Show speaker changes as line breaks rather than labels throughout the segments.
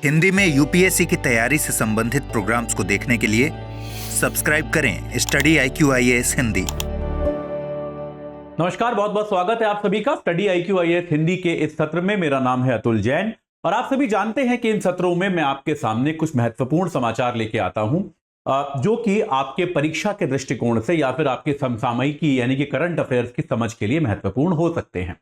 हिंदी में यूपीएससी की तैयारी से संबंधित प्रोग्राम्स को देखने के लिए सब्सक्राइब करें स्टडी IQ-IAS हिंदी।
नमस्कार, बहुत बहुत स्वागत है आप सभी का स्टडी IQ-IAS हिंदी के इस सत्र में। मेरा नाम है अतुल जैन और आप सभी जानते हैं कि इन सत्रों में मैं आपके सामने कुछ महत्वपूर्ण समाचार लेके आता हूं जो कि आपके परीक्षा के दृष्टिकोण से या फिर आपके समसामयिकी यानी कि करंट अफेयर्स की समझ के लिए महत्वपूर्ण हो सकते हैं।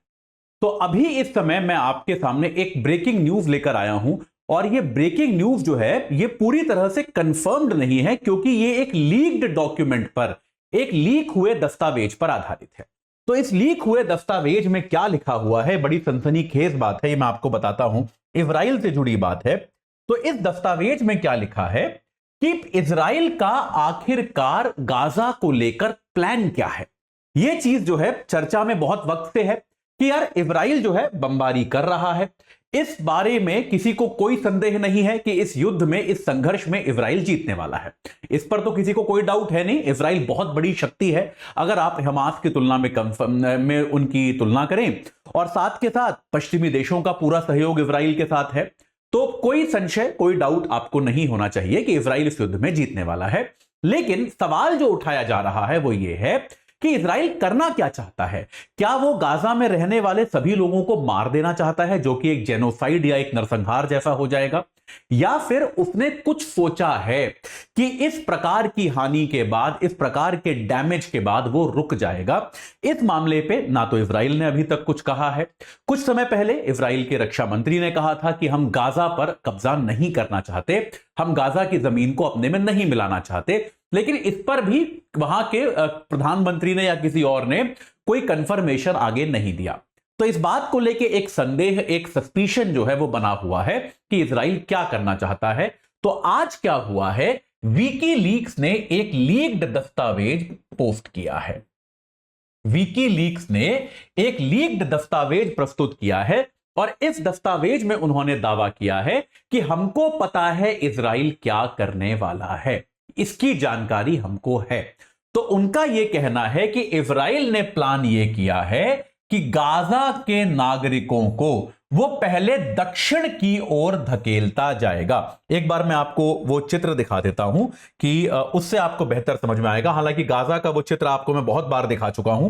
तो अभी इस समय मैं आपके सामने एक ब्रेकिंग न्यूज लेकर आया हूं और ये ब्रेकिंग न्यूज जो है ये पूरी तरह से कंफर्म्ड नहीं है, क्योंकि ये एक लीक्ड डॉक्यूमेंट पर, एक लीक हुए दस्तावेज पर आधारित है। तो इस लीक हुए दस्तावेज में क्या लिखा हुआ है, बड़ी सनसनीखेज बात है, ये मैं आपको बताता हूं। इजराइल से जुड़ी बात है। तो इस दस्तावेज में क्या लिखा है कि इजराइल का आखिरकार गाजा को लेकर प्लान क्या है। यह चीज जो है चर्चा में बहुत वक्त से है कि यार इजराइल जो है बमबारी कर रहा है। इस बारे में किसी को कोई संदेह नहीं है कि इस युद्ध में, इस संघर्ष में इजराइल जीतने वाला है। इस पर तो किसी को कोई डाउट है नहीं। इजराइल बहुत बड़ी शक्ति है अगर आप हमास की तुलना में उनकी तुलना करें, और साथ के साथ पश्चिमी देशों का पूरा सहयोग इजराइल के साथ है। तो कोई संशय, कोई डाउट आपको नहीं होना चाहिए कि इजराइल इस युद्ध में जीतने वाला है। लेकिन सवाल जो उठाया जा रहा है वो ये है कि इजराइल करना क्या चाहता है। क्या वो गाजा में रहने वाले सभी लोगों को मार देना चाहता है, जो कि एक जेनोसाइड या एक नरसंहार जैसा हो जाएगा, या फिर उसने कुछ सोचा है कि इस प्रकार की हानि के बाद, इस प्रकार के डैमेज के बाद वो रुक जाएगा। इस मामले पे ना तो इजराइल ने अभी तक कुछ कहा है। कुछ समय पहले इजराइल के रक्षा मंत्री ने कहा था कि हम गाजा पर कब्जा नहीं करना चाहते, हम गाजा की जमीन को अपने में नहीं मिलाना चाहते। लेकिन इस पर भी वहां के प्रधानमंत्री ने या किसी और ने कोई कंफर्मेशन आगे नहीं दिया। तो इस बात को लेके एक संदेह, एक सस्पिशन जो है वो बना हुआ है कि इजराइल क्या करना चाहता है। तो आज क्या हुआ है, विकीलीक्स ने एक लीक्ड दस्तावेज पोस्ट किया है। विकीलीक्स ने एक लीक्ड दस्तावेज प्रस्तुत किया है और इस दस्तावेज में उन्होंने दावा किया है कि हमको पता है इजराइल क्या करने वाला है, इसकी जानकारी हमको है। तो उनका यह कहना है कि इजराइल ने प्लान यह किया है कि गाजा के नागरिकों को वो पहले दक्षिण की ओर धकेलता जाएगा। एक बार मैं आपको वो चित्र दिखा देता हूं कि उससे आपको बेहतर समझ में आएगा। हालांकि गाजा का वो चित्र आपको मैं बहुत बार दिखा चुका हूं,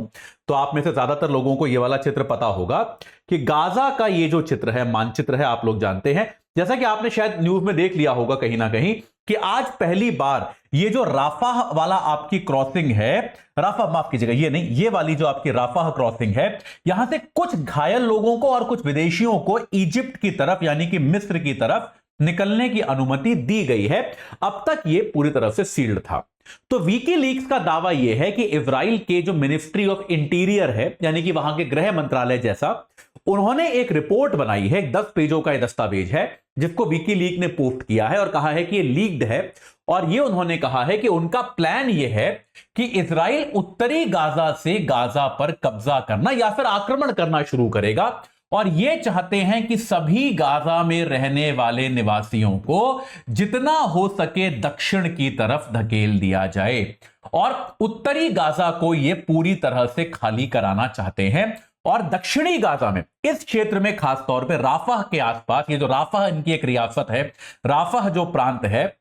तो आप में से ज्यादातर लोगों को ये वाला चित्र पता होगा कि गाजा का ये जो चित्र है, मानचित्र है, आप लोग जानते हैं। जैसा कि आपने शायद न्यूज में देख लिया होगा कहीं ना कहीं कि आज पहली बार ये जो राफाह वाला आपकी क्रॉसिंग है, राफा माफ कीजिएगा, ये नहीं, ये वाली जो आपकी राफाह क्रॉसिंग है, यहां से कुछ घायल लोगों को और कुछ विदेशियों को इजिप्ट की तरफ यानी कि मिस्र की तरफ निकलने की अनुमति दी गई है। अब तक ये पूरी तरह से सील्ड था। तो विकीलीक्स का दावा यह है कि इजराइल के जो मिनिस्ट्री ऑफ इंटीरियर है, यानी कि वहां के गृह मंत्रालय जैसा, उन्होंने एक रिपोर्ट बनाई है। 10 पेजों का यह दस्तावेज है जिसको विकीलीक ने पोस्ट किया है और कहा है कि ये लीक्ड है। और ये उन्होंने कहा है कि उनका प्लान ये है कि इजराइल उत्तरी गाजा से गाजा पर कब्जा करना या फिर आक्रमण करना शुरू करेगा, और ये चाहते हैं कि सभी गाजा में रहने वाले निवासियों को जितना हो सके दक्षिण की तरफ धकेल दिया जाए और उत्तरी गाजा को ये पूरी तरह से खाली कराना चाहते हैं। और दक्षिणी गाजा में, इस क्षेत्र में खास तौर पे राफाह के आसपास, ये जो राफाह इनकी एक रियासत है, राफाह जो प्रांत है,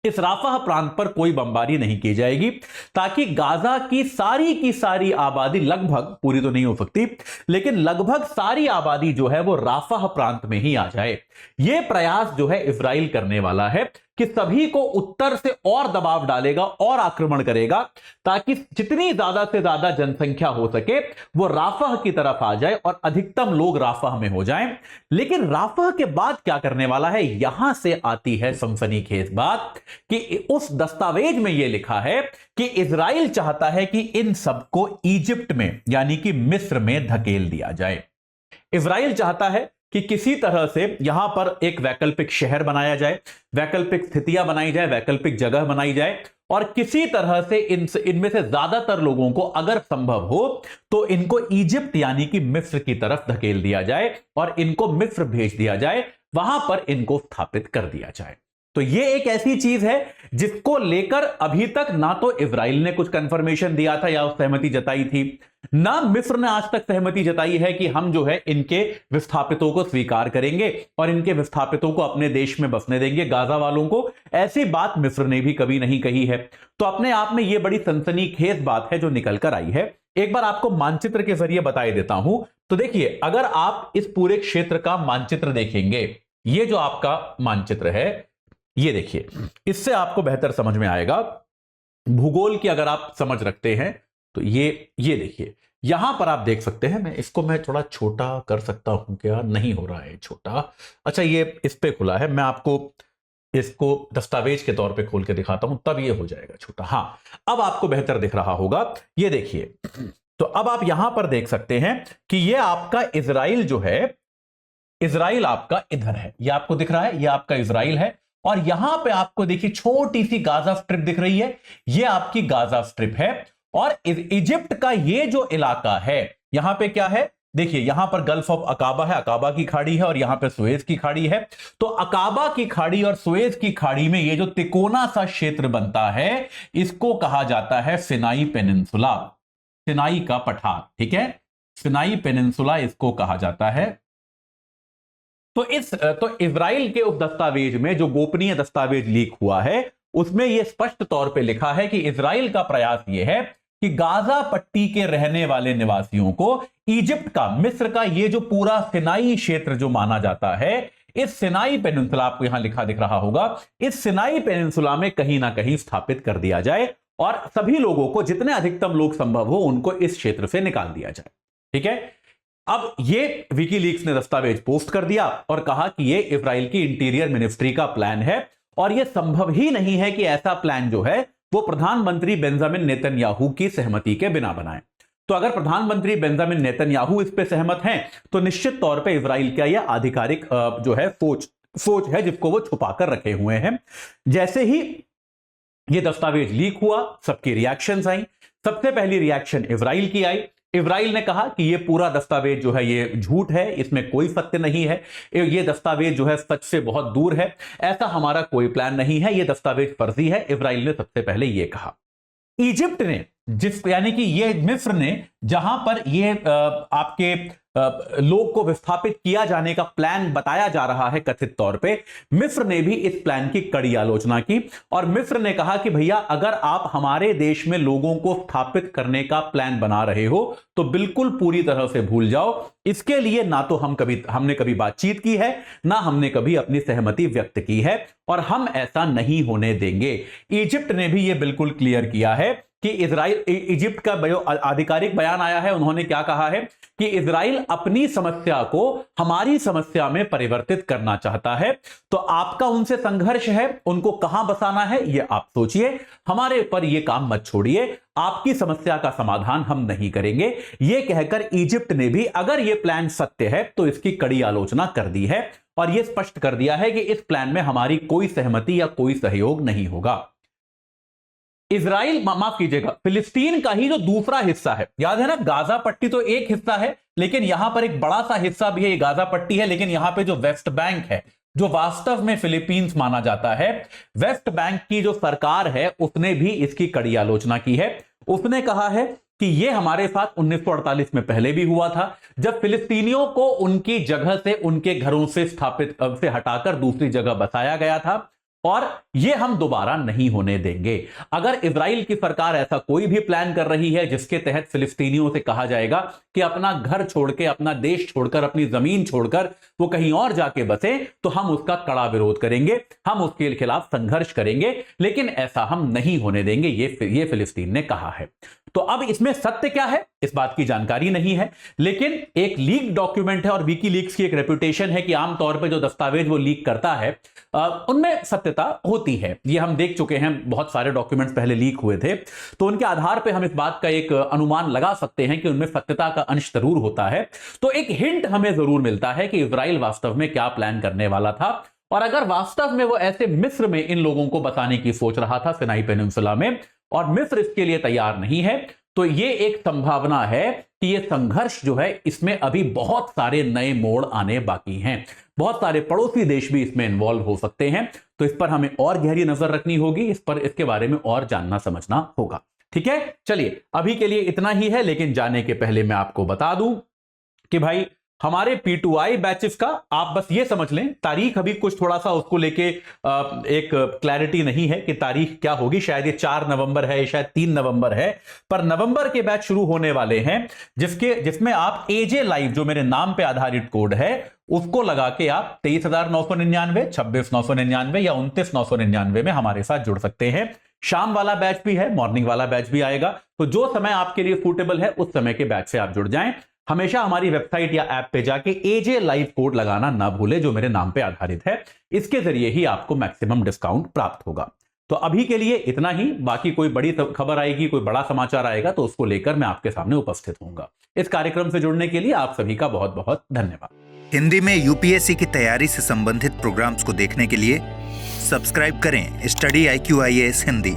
इस राफाह प्रांत पर कोई बमबारी नहीं की जाएगी, ताकि गाजा की सारी आबादी, लगभग, पूरी तो नहीं हो सकती, लेकिन लगभग सारी आबादी जो है वो राफाह प्रांत में ही आ जाए। यह प्रयास जो है इजराइल करने वाला है कि सभी को उत्तर से और दबाव डालेगा और आक्रमण करेगा, ताकि जितनी ज्यादा से ज्यादा जनसंख्या हो सके वो राफाह की तरफ आ जाए और अधिकतम लोग राफाह में हो जाएं। लेकिन राफाह के बाद क्या करने वाला है, यहां से आती है सनसनीखेज बात कि उस दस्तावेज में यह लिखा है कि इजराइल चाहता है कि इन सबको इजिप्ट में यानी कि मिस्र में धकेल दिया जाए। इजराइल चाहता है कि किसी तरह से यहां पर एक वैकल्पिक शहर बनाया जाए, वैकल्पिक स्थितियां बनाई जाए, वैकल्पिक जगह बनाई जाए, और किसी तरह से इनमें से ज्यादातर लोगों को अगर संभव हो तो इनको इजिप्ट यानी कि मिस्र की तरफ धकेल दिया जाए और इनको मिस्र भेज दिया जाए, वहां पर इनको स्थापित कर दिया जाए। तो ये एक ऐसी चीज है जिसको लेकर अभी तक ना तो इजराइल ने कुछ कंफर्मेशन दिया था या सहमति जताई थी, ना मिस्र ने आज तक सहमति जताई है कि हम जो है इनके विस्थापितों को स्वीकार करेंगे और इनके विस्थापितों को अपने देश में बसने देंगे, गाजा वालों को। ऐसी बात मिस्र ने भी कभी नहीं कही है। तो अपने आप में यह बड़ी सनसनीखेज बात है जो निकल कर आई है। एक बार आपको मानचित्र के जरिए बताई देता हूं। तो देखिए, अगर आप इस पूरे क्षेत्र का मानचित्र देखेंगे, ये जो आपका मानचित्र है, ये देखिए, इससे आपको बेहतर समझ में आएगा। भूगोल की अगर आप समझ रखते हैं तो ये देखिए, यहां पर आप देख सकते हैं। मैं थोड़ा छोटा कर सकता हूं क्या? नहीं हो रहा है छोटा। अच्छा, ये इस पे खुला है, मैं आपको इसको दस्तावेज के तौर पे खोल के दिखाता हूं, तब ये हो जाएगा छोटा। हां, अब आपको बेहतर दिख रहा होगा। ये देखिए, तो अब आप यहां पर देख सकते हैं कि ये आपका इजराइल जो है, इजराइल आपका इधर है, ये आपको दिख रहा है, ये आपका इजराइल है। और यहां पे आपको देखिए छोटी सी गाजा स्ट्रिप दिख रही है, ये आपकी गाजा स्ट्रिप है। और इजिप्ट का ये जो इलाका है, यहां पे क्या है? देखिए, यहां पर गल्फ ऑफ अकाबा है, अकाबा की खाड़ी है, और यहां पे सुएज की खाड़ी है। तो अकाबा की खाड़ी और सुएज की खाड़ी में ये जो तिकोना सा क्षेत्र बनता है, इसको कहा जाता है सिनाई पेनिनसुला, सिनाई का पठार। ठीक है, सिनाई पेनिनसुला इसको कहा जाता है। तो इजराइल के उस दस्तावेज में, जो गोपनीय दस्तावेज लीक हुआ है, उसमें यह स्पष्ट तौर पे लिखा है कि इजराइल का प्रयास यह है कि गाजा पट्टी के रहने वाले निवासियों को इजिप्ट का, मिस्र का ये जो पूरा सिनाई क्षेत्र जो माना जाता है, इस सिनाई पेनिनसुला, आपको यहां लिखा दिख रहा होगा, इस सिनाई पेनिनसुला में कहीं ना कहीं स्थापित कर दिया जाए और सभी लोगों को, जितने अधिकतम लोग संभव हो, उनको इस क्षेत्र से निकाल दिया जाए। ठीक है, अब ये विकीलीक्स ने दस्तावेज पोस्ट कर दिया और कहा कि ये इजराइल की इंटीरियर मिनिस्ट्री का प्लान है और यह संभव ही नहीं है कि ऐसा प्लान जो है वो प्रधानमंत्री बेंजामिन नेतन्याहू की सहमति के बिना बनाए। तो अगर प्रधानमंत्री बेंजामिन नेतन्याहू इस पे सहमत हैं तो निश्चित तौर पे इजराइल का यह आधिकारिक जो है सोच है जिसको वो छुपा कर रखे हुए हैं। जैसे ही ये दस्तावेज लीक हुआ, सबकी रिएक्शंस आई। सबसे पहली रिएक्शन इजराइल की आई। इजराइल ने कहा कि ये पूरा दस्तावेज जो है ये झूठ है, इसमें कोई सत्य नहीं है, ये दस्तावेज जो है सच से बहुत दूर है, ऐसा हमारा कोई प्लान नहीं है, ये दस्तावेज फर्जी है। इजराइल ने सबसे पहले ये कहा। इजिप्ट ने, यानी कि ये मिस्र ने, जहां पर ये आपके लोग को विस्थापित किया जाने का प्लान बताया जा रहा है कथित तौर पे, मिस्र ने भी इस प्लान की कड़ी आलोचना की और मिस्र ने कहा कि भैया, अगर आप हमारे देश में लोगों को स्थापित करने का प्लान बना रहे हो तो बिल्कुल पूरी तरह से भूल जाओ। इसके लिए ना तो हमने कभी बातचीत की है, ना हमने कभी अपनी सहमति व्यक्त की है और हम ऐसा नहीं होने देंगे। इजिप्ट ने भी यह बिल्कुल क्लियर किया है कि इजिप्ट का आधिकारिक बयान आया है। उन्होंने क्या कहा है कि इजराइल अपनी समस्या को हमारी समस्या में परिवर्तित करना चाहता है। तो आपका उनसे संघर्ष है, उनको कहां बसाना है ये आप सोचिए, हमारे ऊपर ये काम मत छोड़िए, आपकी समस्या का समाधान हम नहीं करेंगे। यह कहकर इजिप्ट ने भी, अगर यह प्लान सत्य है तो इसकी कड़ी आलोचना कर दी है और यह स्पष्ट कर दिया है कि इस प्लान में हमारी कोई सहमति या कोई सहयोग नहीं होगा। इजराइल, माफ कीजिएगा, फिलिस्तीन का ही जो दूसरा हिस्सा है, याद है ना, गाजा पट्टी तो एक हिस्सा है, लेकिन यहां पर एक बड़ा सा हिस्सा भी है, ये गाजा पट्टी है, लेकिन यहां पे जो वेस्ट बैंक है, जो वास्तव में फिलीपींस माना जाता है, वेस्ट बैंक की जो सरकार है उसने भी इसकी कड़ी आलोचना की है। उसने कहा है कि यह हमारे साथ 1948 में पहले भी हुआ था, जब फिलिस्तीनियों को उनकी जगह से, उनके घरों से से हटाकर दूसरी जगह बसाया गया था और यह हम दोबारा नहीं होने देंगे। अगर इजराइल की सरकार ऐसा कोई भी प्लान कर रही है जिसके तहत फिलिस्तीनियों से कहा जाएगा कि अपना घर छोड़ के, अपना देश छोड़कर, अपनी जमीन छोड़कर वो कहीं और जाके बसे, तो हम उसका कड़ा विरोध करेंगे, हम उसके खिलाफ संघर्ष करेंगे, लेकिन ऐसा हम नहीं होने देंगे, ये फिलिस्तीन ने कहा है। तो अब इसमें सत्य क्या है इस बात की जानकारी नहीं है, लेकिन एक लीक डॉक्यूमेंट है और विकीलीक्स की एक रेपुटेशन है कि आमतौर पर जो दस्तावेज वो लीक करता है उनमें सत्यता होती है। ये हम देख चुके हैं, बहुत सारे डॉक्यूमेंट्स पहले लीक हुए थे, तो उनके आधार पर हम इस बात का एक अनुमान लगा सकते हैं कि उनमें सत्यता का अंश जरूर होता है। तो एक हिंट हमें जरूर मिलता है कि इजराइल वास्तव में क्या प्लान करने वाला था, और अगर वास्तव में वो ऐसे मिस्र में इन लोगों को बसाने की सोच रहा था, सिनाई पेनिनसुला में, और मिस्र इसके लिए तैयार नहीं है, तो ये एक संभावना है कि ये संघर्ष जो है इसमें अभी बहुत सारे नए मोड़ आने बाकी हैं, बहुत सारे पड़ोसी देश भी इसमें इन्वॉल्व हो सकते हैं। तो इस पर हमें और गहरी नजर रखनी होगी, इसके बारे में और जानना समझना होगा। ठीक है, चलिए अभी के लिए इतना ही है, लेकिन जाने के पहले मैं आपको बता दूं कि भाई हमारे P2I बैचेस का आप बस ये समझ लें, तारीख अभी कुछ थोड़ा सा उसको लेके एक क्लैरिटी नहीं है कि तारीख क्या होगी। शायद ये 4 नवंबर है, शायद 3 नवंबर है, पर नवंबर के बैच शुरू होने वाले हैं जिसमें आप एजे लाइव जो मेरे नाम पे आधारित कोड है उसको लगा के आप 23,999, 26,999 या 29,999 में हमारे साथ जुड़ सकते हैं। शाम वाला बैच भी है, मॉर्निंग वाला बैच भी आएगा, तो जो समय आपके लिए सूटेबल है उस समय के बैच से आप जुड़ जाएं। हमेशा हमारी वेबसाइट या ऐप पे जाके एजे लाइव कोड लगाना ना भूले जो मेरे नाम पे आधारित है, इसके जरिए ही आपको मैक्सिमम डिस्काउंट प्राप्त होगा। तो अभी के लिए इतना ही, बाकी कोई बड़ी खबर आएगी, कोई बड़ा समाचार आएगा तो उसको लेकर मैं आपके सामने उपस्थित होऊंगा। इस कार्यक्रम से जुड़ने के लिए आप सभी का बहुत बहुत धन्यवाद।
हिंदी में यूपीएससी की तैयारी से संबंधित प्रोग्राम्स को देखने के लिए सब्सक्राइब करें स्टडी IQ IAS हिंदी।